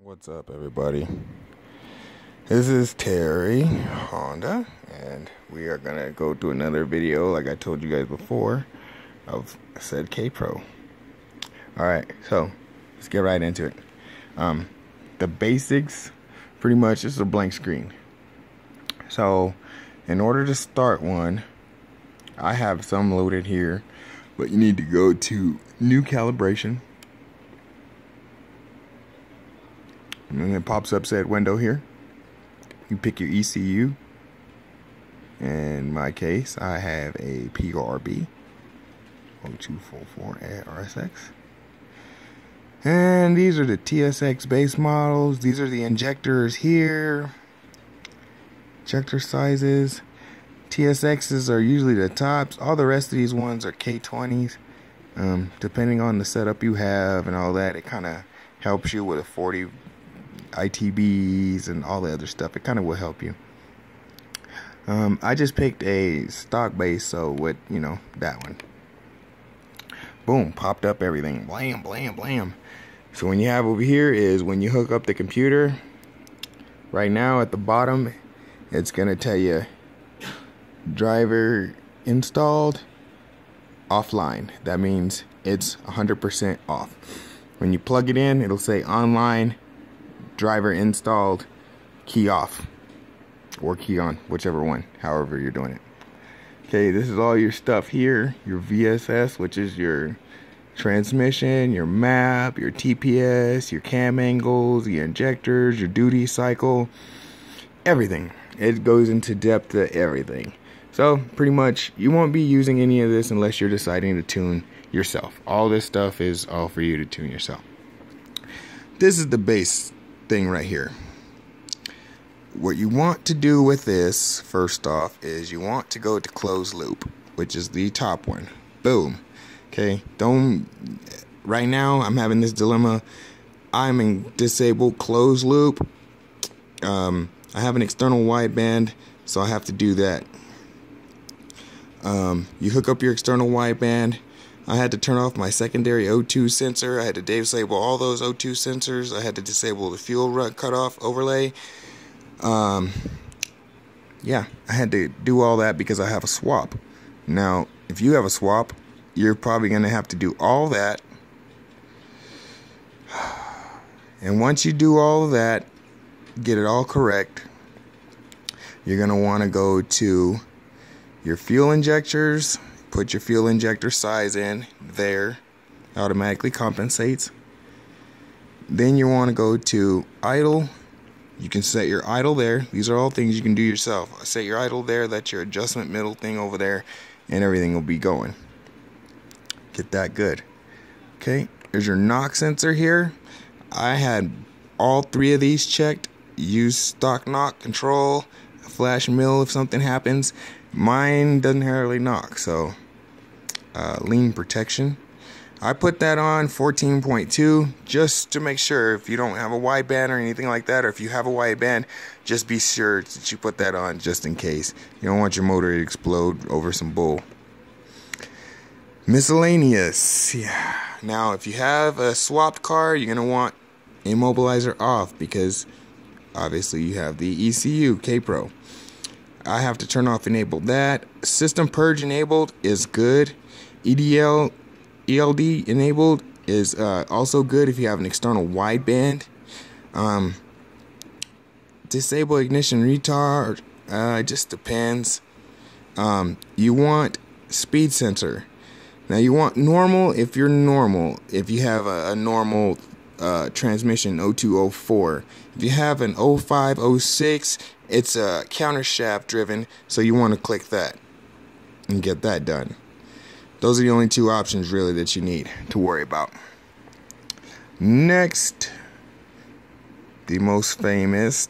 What's up, everybody? This is Terry Honda, and we are gonna go do another video, like I told you guys before, of said Kpro. Alright, so let's get right into it. The basics, pretty much, is a blank screen. So, in order to start one, I have some loaded here, but you need to go to New Calibration. And then it pops up said window here. You pick your ECU. In my case, I have a PRB 0244 RSX. And these are the TSX base models. These are the injectors here. Injector sizes. TSXs are usually the tops. All the rest of these ones are K20s. Depending on the setup you have and all that, it kind of helps you with a 40 ITBs and all the other stuff. It kind of will help you. I just picked a stock base, so with, that one. Boom, popped up everything. Blam, blam, blam. So when you have over here is when you hook up the computer. Right now at the bottom, it's going to tell you driver installed offline. That means it's 100% off. When you plug it in, it'll say online, driver installed, key off, or key on, whichever one, however you're doing it. Okay, this is all your stuff here. Your VSS, which is your transmission, your map, your TPS, your cam angles, your injectors, your duty cycle, everything. It goes into depth to everything. So pretty much you won't be using any of this unless you're deciding to tune yourself. All this stuff is all for you to tune yourself. This is the base thing right here. What you want to do with this, first off, is you want to go to closed loop, which is the top one. Boom. Okay, right now I'm having this dilemma. I'm in disabled closed loop. I have an external wideband, so I have to do that. You hook up your external wideband. I had to turn off my secondary O2 sensor. I had to disable all those O2 sensors. I had to disable the fuel rut cutoff overlay. Yeah, I had to do all that because I have a swap. Now, if you have a swap, you're probably going to have to do all that. And once you do all of that, get it all correct, you're going to want to go to your fuel injectors. Put your fuel injector size in there. Automatically compensates. Then you want to go to idle. You can set your idle there. These are all things you can do yourself. Set your idle there. That's your adjustment middle thing over there. And everything will be going. Get that good. Okay. There's your knock sensor here. I had all three of these checked. Use stock knock control. Flash mill if something happens. Mine doesn't hardly knock, so lean protection. I put that on 14.2 just to make sure. If you don't have a wideband or anything like that, or if you have a wideband, just be sure that you put that on just in case. You don't want your motor to explode over some bull. Miscellaneous. Yeah. Now, if you have a swapped car, you're going to want immobilizer off because obviously you have the ECU Kpro. I have to turn off enable that. System purge enabled is good. ELD enabled is also good if you have an external wideband. Disable ignition retard. It just depends. You want speed sensor. Now you want normal if you're normal. If you have a normal transmission 0204. If you have an 0506, it's a countershaft driven, so you want to click that and get that done. Those are the only two options really that you need to worry about. Next, the most famous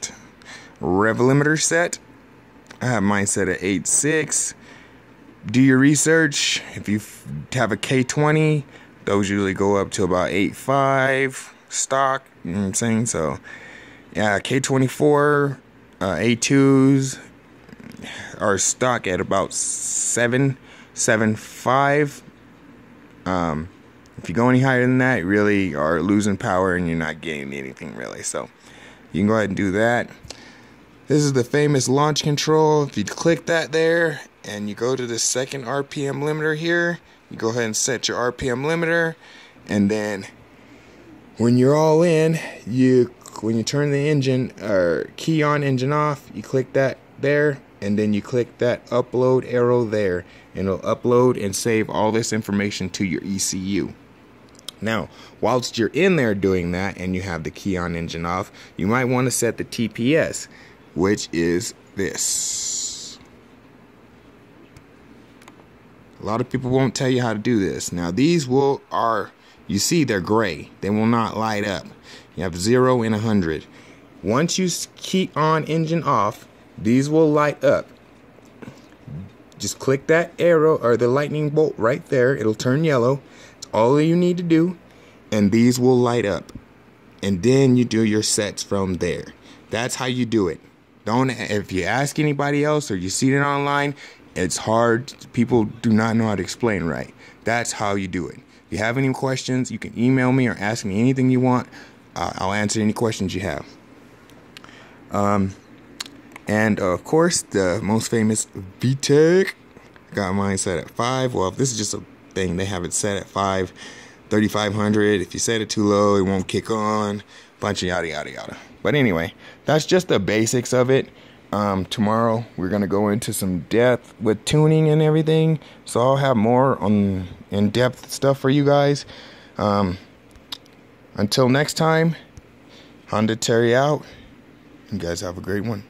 rev limiter set. I have mine set at 8.6. Do your research. If you have a K20, those usually go up to about 8.5 stock. You know what I'm saying? So, yeah, K24 A2s are stock at about 7.5. If you go any higher than that, you really are losing power and you're not gaining anything really. So you can go ahead and do that. This is the famous launch control. If you click that there and you go to the second RPM limiter here, you go ahead and set your RPM limiter, and then when you're all in, when you turn the engine or key on, engine off, you click that there, and then you click that upload arrow there, and it'll upload and save all this information to your ECU. Now, whilst you're in there doing that and you have the key on, engine off, you might want to set the TPS, which is this. A lot of people won't tell you how to do this. Now, these you see they're gray. They will not light up. You have 0 and 100. Once you key on, engine off, these will light up. Just click that arrow or the lightning bolt right there. It'll turn yellow. It's all you need to do. And these will light up. And then you do your sets from there. That's how you do it. If you ask anybody else or you see it online, it's hard. People do not know how to explain right. That's how you do it. If you have any questions, you can email me or ask me anything you want. I'll answer any questions you have. And of course, the most famous VStack. Got mine set at 5. Well, if this is just a thing, they have it set at 5, 3500. If you set it too low, it won't kick on. Bunch of yada yada yada. But anyway, that's just the basics of it. Tomorrow we're gonna go into some depth with tuning and everything, so I'll have more on in-depth stuff for you guys. Until next time, Honda Terry out. You guys have a great one.